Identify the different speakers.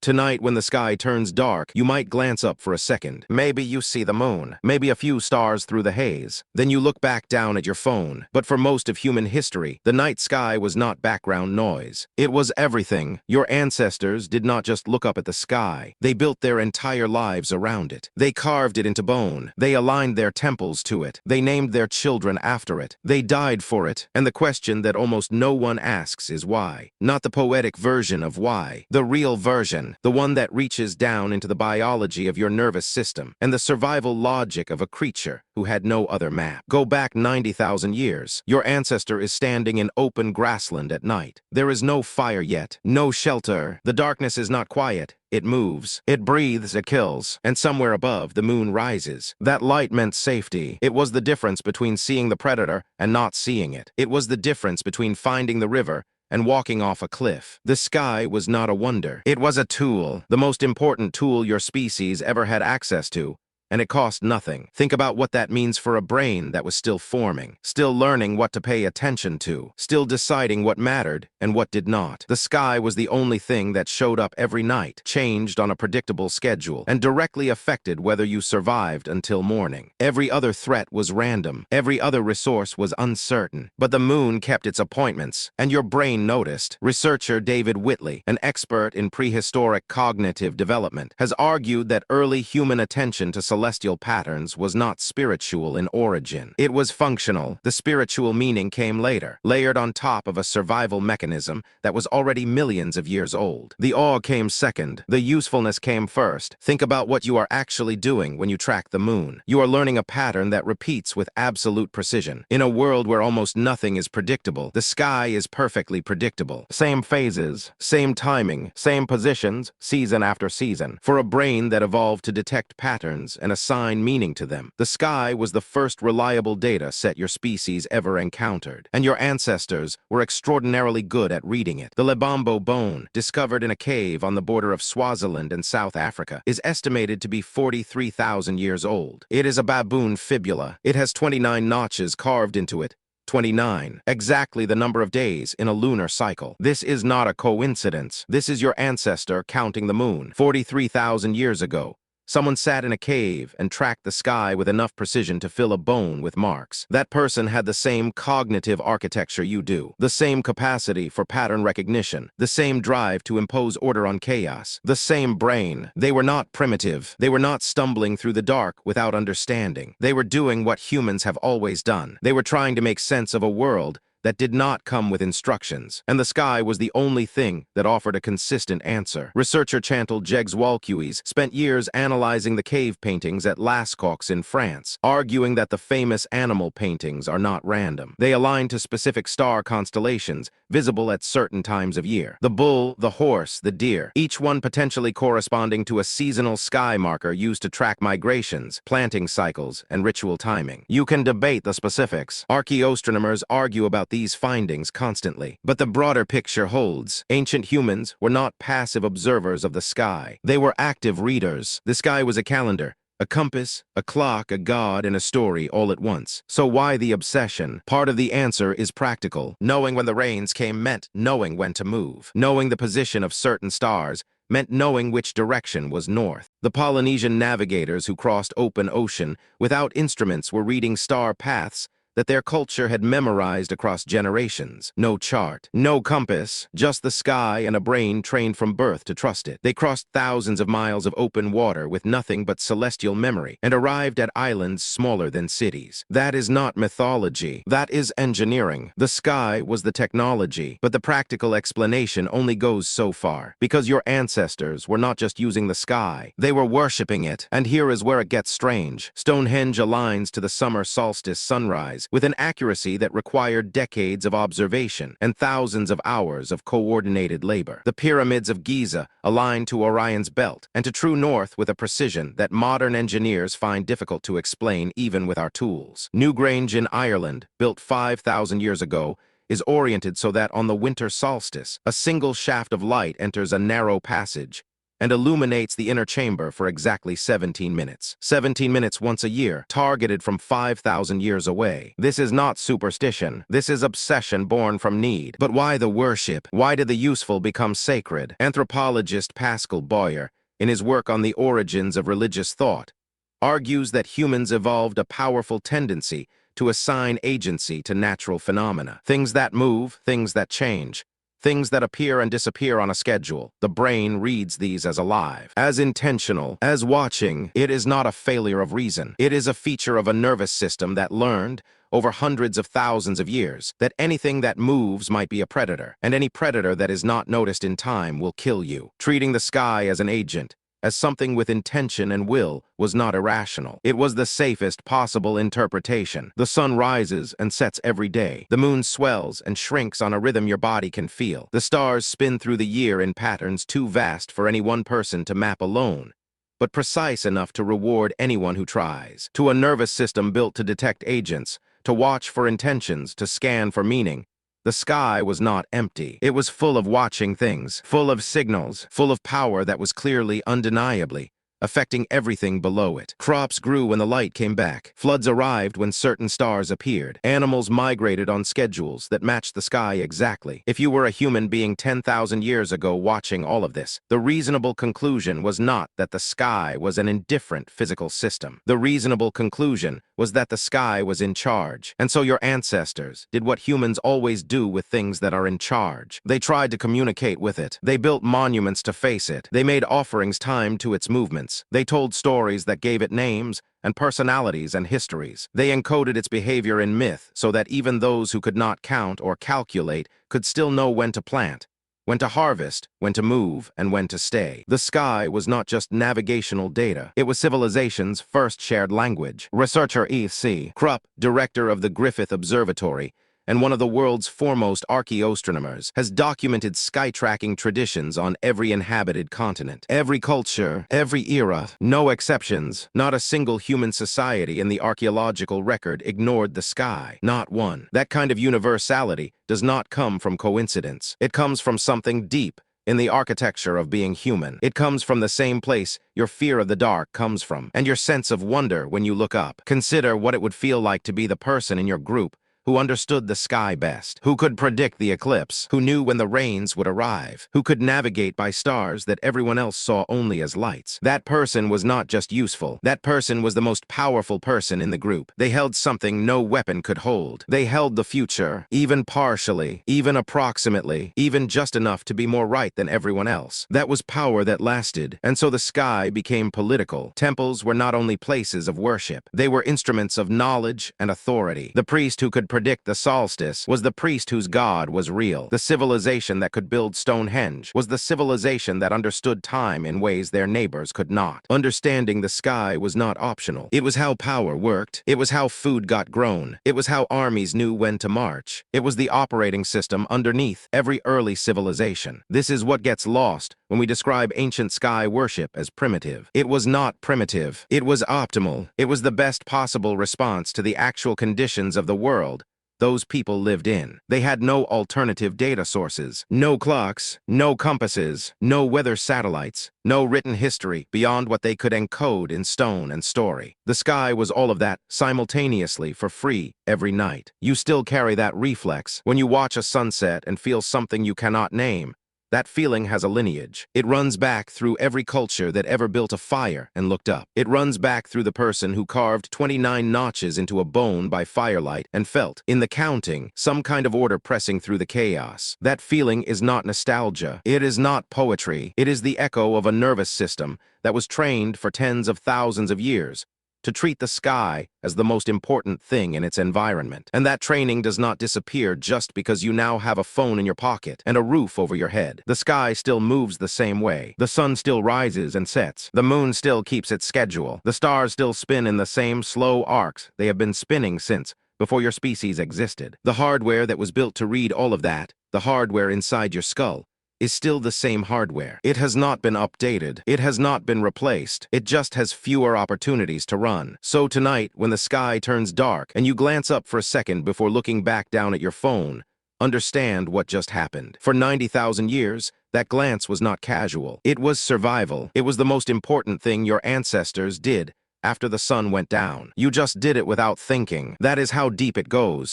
Speaker 1: Tonight, when the sky turns dark, you might glance up for a second. Maybe you see the moon, maybe a few stars through the haze. Then you look back down at your phone. But for most of human history, the night sky was not background noise. It was everything. Your ancestors did not just look up at the sky. They built their entire lives around it. They carved it into bone. They aligned their temples to it. They named their children after it. They died for it. And the question that almost no one asks is why. Not the poetic version of why. The real version. The one that reaches down into the biology of your nervous system and the survival logic of a creature who had no other map. Go back 90,000 years. Your ancestor is standing in open grassland at night. There is no fire yet, no shelter. The darkness is not quiet. It moves, it breathes, it kills, and somewhere above, the moon rises. That light meant safety. It was the difference between seeing the predator and not seeing it. It was the difference between finding the river and walking off a cliff. The sky was not a wonder. It was a tool, the most important tool your species ever had access to. And it cost nothing. Think about what that means for a brain that was still forming, still learning what to pay attention to, still deciding what mattered and what did not. The sky was the only thing that showed up every night, changed on a predictable schedule, and directly affected whether you survived until morning. Every other threat was random. Every other resource was uncertain. But the moon kept its appointments, and your brain noticed. Researcher David Whitley, an expert in prehistoric cognitive development, has argued that early human attention to celestial patterns was not spiritual in origin. It was functional. The spiritual meaning came later, layered on top of a survival mechanism that was already millions of years old. The awe came second. The usefulness came first. Think about what you are actually doing when you track the moon. You are learning a pattern that repeats with absolute precision. In a world where almost nothing is predictable, the sky is perfectly predictable. Same phases, same timing, same positions, season after season. For a brain that evolved to detect patterns and assign meaning to them, the sky was the first reliable data set your species ever encountered, and your ancestors were extraordinarily good at reading it. The Lebombo bone, discovered in a cave on the border of Swaziland and South Africa, is estimated to be 43,000 years old. It is a baboon fibula. It has 29 notches carved into it. 29, exactly the number of days in a lunar cycle. This is not a coincidence. This is your ancestor counting the moon. 43,000 years ago, someone sat in a cave and tracked the sky with enough precision to fill a bone with marks. That person had the same cognitive architecture you do, the same capacity for pattern recognition, the same drive to impose order on chaos, the same brain. They were not primitive. They were not stumbling through the dark without understanding. They were doing what humans have always done. They were trying to make sense of a world that did not come with instructions, and the sky was the only thing that offered a consistent answer. Researcher Chantal Jegs-Walcuis spent years analyzing the cave paintings at Lascaux in France, arguing that the famous animal paintings are not random. They align to specific star constellations visible at certain times of year. The bull, the horse, the deer, each one potentially corresponding to a seasonal sky marker used to track migrations, planting cycles, and ritual timing. You can debate the specifics. Archaeoastronomers argue about these findings constantly, but the broader picture holds. Ancient humans were not passive observers of the sky. They were active readers. The sky was a calendar, a compass, a clock, a god, and a story all at once. So why the obsession? Part of the answer is practical. Knowing when the rains came meant knowing when to move. Knowing the position of certain stars meant knowing which direction was north. The Polynesian navigators who crossed open ocean without instruments were reading star paths that their culture had memorized across generations. No chart, no compass, just the sky and a brain trained from birth to trust it. They crossed thousands of miles of open water with nothing but celestial memory and arrived at islands smaller than cities. That is not mythology. That is engineering. The sky was the technology, but the practical explanation only goes so far, because your ancestors were not just using the sky, they were worshipping it. And here is where it gets strange. Stonehenge aligns to the summer solstice sunrise with an accuracy that required decades of observation and thousands of hours of coordinated labor. The Pyramids of Giza align to Orion's belt and to true north with a precision that modern engineers find difficult to explain even with our tools. Newgrange in Ireland, built 5,000 years ago, is oriented so that on the winter solstice, a single shaft of light enters a narrow passage and illuminates the inner chamber for exactly 17 minutes. 17 minutes once a year, targeted from 5,000 years away. This is not superstition. This is obsession born from need. But why the worship? Why did the useful become sacred? Anthropologist Pascal Boyer, in his work on the origins of religious thought, argues that humans evolved a powerful tendency to assign agency to natural phenomena. Things that move, things that change, things that appear and disappear on a schedule. The brain reads these as alive, as intentional, as watching. It is not a failure of reason. It is a feature of a nervous system that learned, over hundreds of thousands of years, that anything that moves might be a predator, and any predator that is not noticed in time will kill you. Treating the sky as an agent, as something with intention and will, was not irrational. It was the safest possible interpretation. The sun rises and sets every day. The moon swells and shrinks on a rhythm your body can feel. The stars spin through the year in patterns too vast for any one person to map alone, but precise enough to reward anyone who tries. To a nervous system built to detect agents, to watch for intentions, to scan for meaning, the sky was not empty. It was full of watching things, full of signals, full of power that was clearly, undeniably, affecting everything below it. Crops grew when the light came back. Floods arrived when certain stars appeared. Animals migrated on schedules that matched the sky exactly. If you were a human being 10,000 years ago watching all of this, the reasonable conclusion was not that the sky was an indifferent physical system. The reasonable conclusion was that the sky was in charge. And so your ancestors did what humans always do with things that are in charge. They tried to communicate with it. They built monuments to face it. They made offerings timed to its movements. They told stories that gave it names and personalities and histories. They encoded its behavior in myth so that even those who could not count or calculate could still know when to plant, when to harvest, when to move, and when to stay. The sky was not just navigational data. It was civilization's first shared language. Researcher E.C. Krupp, director of the Griffith Observatory, and one of the world's foremost archaeoastronomers, has documented sky-tracking traditions on every inhabited continent. Every culture, every era, no exceptions. Not a single human society in the archaeological record ignored the sky. Not one. That kind of universality does not come from coincidence. It comes from something deep in the architecture of being human. It comes from the same place your fear of the dark comes from, and your sense of wonder when you look up. Consider what it would feel like to be the person in your group who understood the sky best, who could predict the eclipse, who knew when the rains would arrive, who could navigate by stars that everyone else saw only as lights. That person was not just useful. That person was the most powerful person in the group. They held something no weapon could hold. They held the future, even partially, even approximately, even just enough to be more right than everyone else. That was power that lasted, and so the sky became political. Temples were not only places of worship. They were instruments of knowledge and authority. The priest who could predict the solstice was the priest whose god was real. The civilization that could build Stonehenge was the civilization that understood time in ways their neighbors could not. Understanding the sky was not optional. It was how power worked. It was how food got grown. It was how armies knew when to march. It was the operating system underneath every early civilization. This is what gets lost when we describe ancient sky worship as primitive. It was not primitive. It was optimal. It was the best possible response to the actual conditions of the world those people lived in. They had no alternative data sources, no clocks, no compasses, no weather satellites, no written history beyond what they could encode in stone and story. The sky was all of that simultaneously for free every night. You still carry that reflex when you watch a sunset and feel something you cannot name. That feeling has a lineage. It runs back through every culture that ever built a fire and looked up. It runs back through the person who carved 29 notches into a bone by firelight and felt, in the counting, some kind of order pressing through the chaos. That feeling is not nostalgia. It is not poetry. It is the echo of a nervous system that was trained for tens of thousands of years to treat the sky as the most important thing in its environment. And that training does not disappear just because you now have a phone in your pocket and a roof over your head. The sky still moves the same way. The sun still rises and sets. The moon still keeps its schedule. The stars still spin in the same slow arcs they have been spinning since before your species existed. The hardware that was built to read all of that, the hardware inside your skull, is still the same hardware. It has not been updated. It has not been replaced. It just has fewer opportunities to run. So tonight, when the sky turns dark and you glance up for a second before looking back down at your phone, understand what just happened. For 90,000 years, that glance was not casual. It was survival. It was the most important thing your ancestors did after the sun went down. You just did it without thinking. That is how deep it goes.